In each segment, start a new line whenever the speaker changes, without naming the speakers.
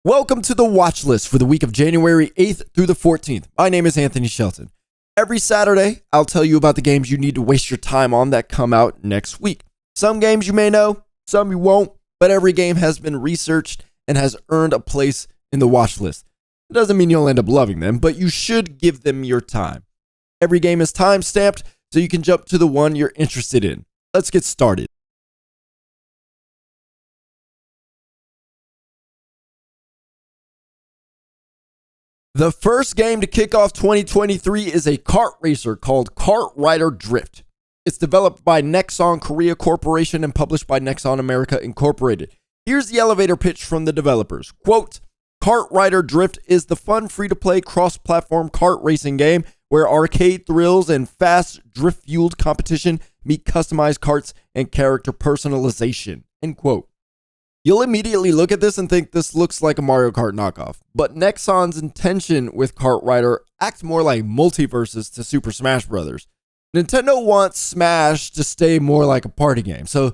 Welcome to the Watchlist for the week of January 8th through the 14th. My name is Anthony Shelton. Every Saturday, I'll tell you about the games you need to waste your time on that come out next week. Some games you may know, some you won't, but every game has been researched and has earned a place in the Watchlist. It doesn't mean you'll end up loving them, but you should give them your time. Every game is time-stamped, so you can jump to the one you're interested in. Let's get started. The first game to kick off 2023 is a kart racer called KartRider Drift. It's developed by Nexon Korea Corporation and published by Nexon America Incorporated. Here's the elevator pitch from the developers. Quote, KartRider Drift is the fun, free-to-play, cross-platform kart racing game where arcade thrills and fast, drift-fueled competition meet customized karts and character personalization. End quote. You'll immediately look at this and think this looks like a Mario Kart knockoff, but Nexon's intention with KartRider acts more like multiverses to Super Smash Bros. Nintendo wants Smash to stay more like a party game, so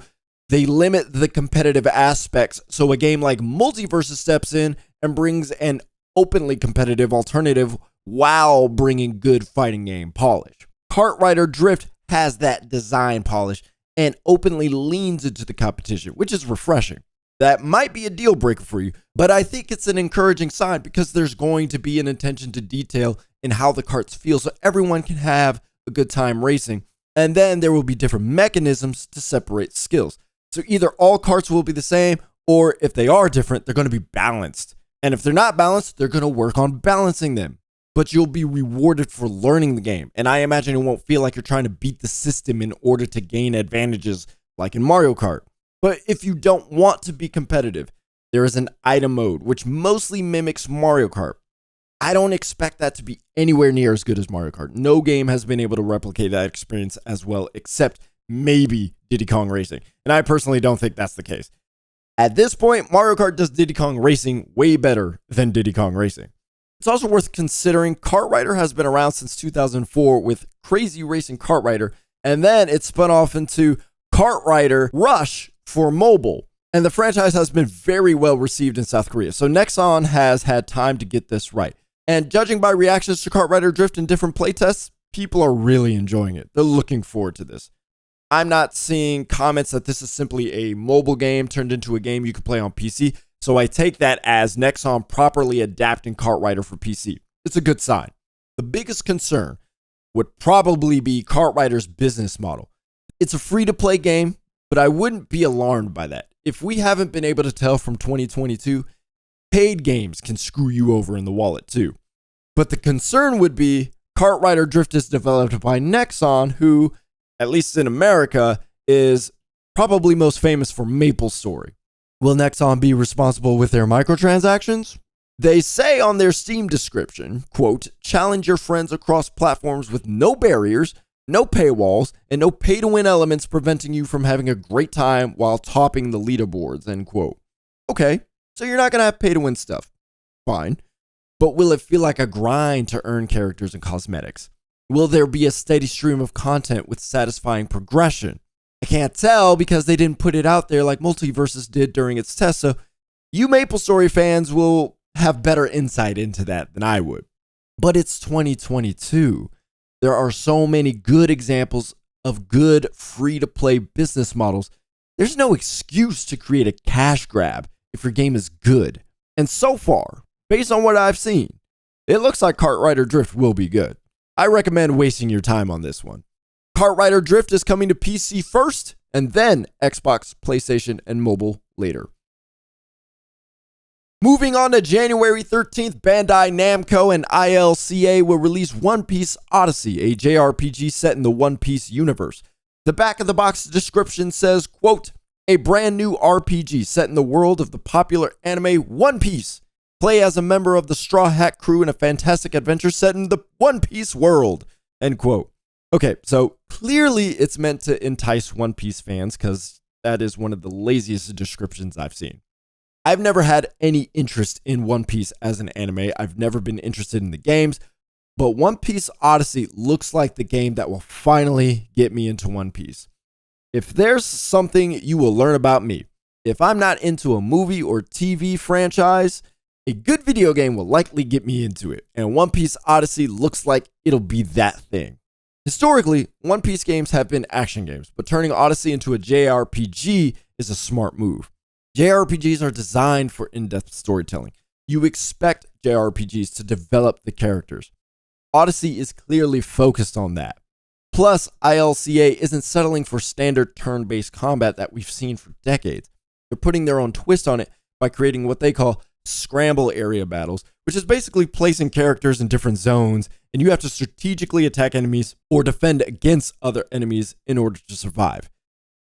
they limit the competitive aspects so a game like Multiverses steps in and brings an openly competitive alternative while bringing good fighting game polish. KartRider Drift has that design polish and openly leans into the competition, which is refreshing. That might be a deal breaker for you, but I think it's an encouraging sign because there's going to be an attention to detail in how the karts feel so everyone can have a good time racing. And then there will be different mechanisms to separate skills. So either all karts will be the same, or if they are different, they're going to be balanced. And if they're not balanced, they're going to work on balancing them. But you'll be rewarded for learning the game. And I imagine it won't feel like you're trying to beat the system in order to gain advantages like in Mario Kart. But if you don't want to be competitive, there is an item mode, which mostly mimics Mario Kart. I don't expect that to be anywhere near as good as Mario Kart. No game has been able to replicate that experience as well, except maybe Diddy Kong Racing. And I personally don't think that's the case. At this point, Mario Kart does Diddy Kong Racing way better than Diddy Kong Racing. It's also worth considering KartRider has been around since 2004 with Crazy Racing KartRider, and then it spun off into KartRider Rush for mobile, and the franchise has been very well received in South Korea. So Nexon has had time to get this right. And judging by reactions to KartRider Drift in different playtests, people are really enjoying it. They're looking forward to this. I'm not seeing comments that this is simply a mobile game turned into a game you can play on PC, so I take that as Nexon properly adapting KartRider for PC. It's a good sign. The biggest concern would probably be KartRider's business model. It's a free-to-play game, but I wouldn't be alarmed by that. If we haven't been able to tell from 2022, paid games can screw you over in the wallet too. But the concern would be KartRider Drift is developed by Nexon, who, at least in America, is probably most famous for MapleStory. Will Nexon be responsible with their microtransactions? They say on their Steam description, quote, challenge your friends across platforms with no barriers, no paywalls, and no pay-to-win elements preventing you from having a great time while topping the leaderboards, end quote. Okay, so you're not going to have pay-to-win stuff. Fine. But will it feel like a grind to earn characters and cosmetics? Will there be a steady stream of content with satisfying progression? I can't tell because they didn't put it out there like Multiverses did during its test, so you MapleStory fans will have better insight into that than I would. But it's 2022. There are so many good examples of good free-to-play business models. There's no excuse to create a cash grab if your game is good. And so far, based on what I've seen, it looks like KartRider Drift will be good. I recommend wasting your time on this one. KartRider Drift is coming to PC first, and then Xbox, PlayStation, and mobile later. Moving on to January 13th, Bandai Namco and ILCA will release One Piece Odyssey, a JRPG set in the One Piece universe. The back of the box description says, quote, a brand new RPG set in the world of the popular anime One Piece. Play as a member of the Straw Hat crew in a fantastic adventure set in the One Piece world, end quote. Okay, so clearly it's meant to entice One Piece fans because that is one of the laziest descriptions I've seen. I've never had any interest in One Piece as an anime. I've never been interested in the games, but One Piece Odyssey looks like the game that will finally get me into One Piece. If there's something you will learn about me, if I'm not into a movie or TV franchise, A good video game will likely get me into it, and One Piece Odyssey looks like it'll be that thing. Historically, One Piece games have been action games, but turning Odyssey into a JRPG is a smart move. JRPGs are designed for in-depth storytelling. You expect JRPGs to develop the characters. Odyssey is clearly focused on that. Plus, ILCA isn't settling for standard turn-based combat that we've seen for decades. They're putting their own twist on it by creating what they call scramble area battles, which is basically placing characters in different zones, and you have to strategically attack enemies or defend against other enemies in order to survive.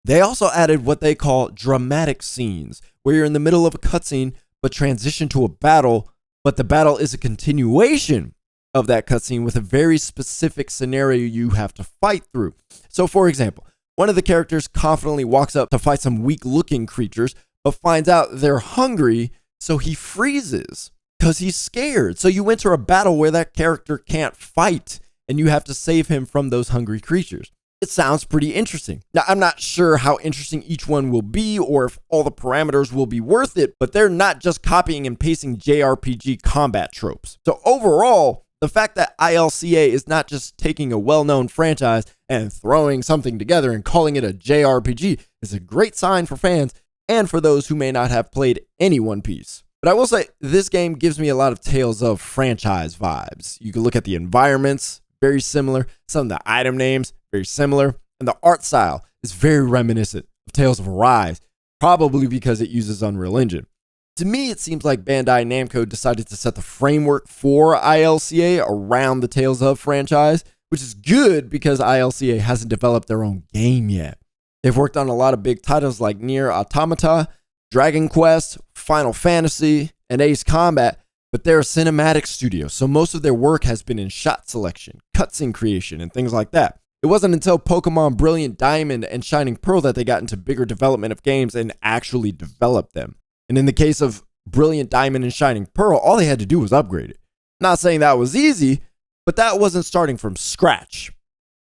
They also added what they call dramatic scenes, where you're in the middle of a cutscene but transition to a battle, but the battle is a continuation of that cutscene with a very specific scenario you have to fight through. So for example, one of the characters confidently walks up to fight some weak-looking creatures, but finds out they're hungry, so he freezes because he's scared. So you enter a battle where that character can't fight, and you have to save him from those hungry creatures. It sounds pretty interesting. Now, I'm not sure how interesting each one will be or if all the parameters will be worth it, but they're not just copying and pasting JRPG combat tropes. So overall, the fact that ILCA is not just taking a well-known franchise and throwing something together and calling it a JRPG is a great sign for fans and for those who may not have played any One Piece. But I will say, this game gives me a lot of Tales of franchise vibes. You can look at the environments, very similar. Some of the item names, very similar. And the art style is very reminiscent of Tales of Arise, probably because it uses Unreal Engine. To me, it seems like Bandai Namco decided to set the framework for ILCA around the Tales of franchise, which is good because ILCA hasn't developed their own game yet. They've worked on a lot of big titles like Nier Automata, Dragon Quest, Final Fantasy, and Ace Combat, but they're a cinematic studio, so most of their work has been in shot selection, cutscene creation, and things like that. It wasn't until Pokemon Brilliant Diamond and Shining Pearl that they got into bigger development of games and actually developed them. And in the case of Brilliant Diamond and Shining Pearl, all they had to do was upgrade it. Not saying that was easy, but that wasn't starting from scratch.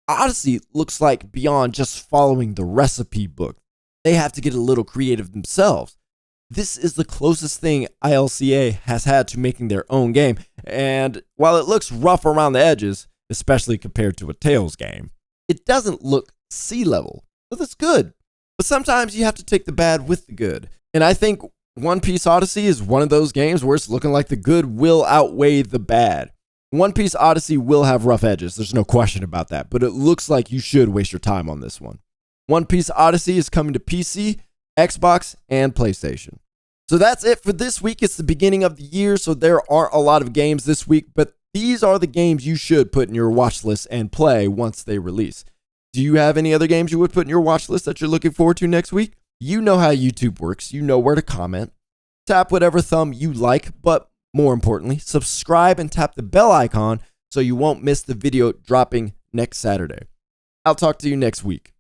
Odyssey looks like beyond just following the recipe book. They have to get a little creative themselves. This is the closest thing ILCA has had to making their own game, and while it looks rough around the edges, especially compared to a Tales game, it doesn't look sea-level, so that's good. But sometimes you have to take the bad with the good, and I think One Piece Odyssey is one of those games where it's looking like the good will outweigh the bad. One Piece Odyssey will have rough edges, there's no question about that, but it looks like you should waste your time on this one. One Piece Odyssey is coming to PC, Xbox, and PlayStation. So that's it for this week. It's the beginning of the year, so there aren't a lot of games this week, but these are the games you should put in your watch list and play once they release. Do you have any other games you would put in your watch list that you're looking forward to next week? You know how YouTube works. You know where to comment. Tap whatever thumb you like, but more importantly, subscribe and tap the bell icon so you won't miss the video dropping next Saturday. I'll talk to you next week.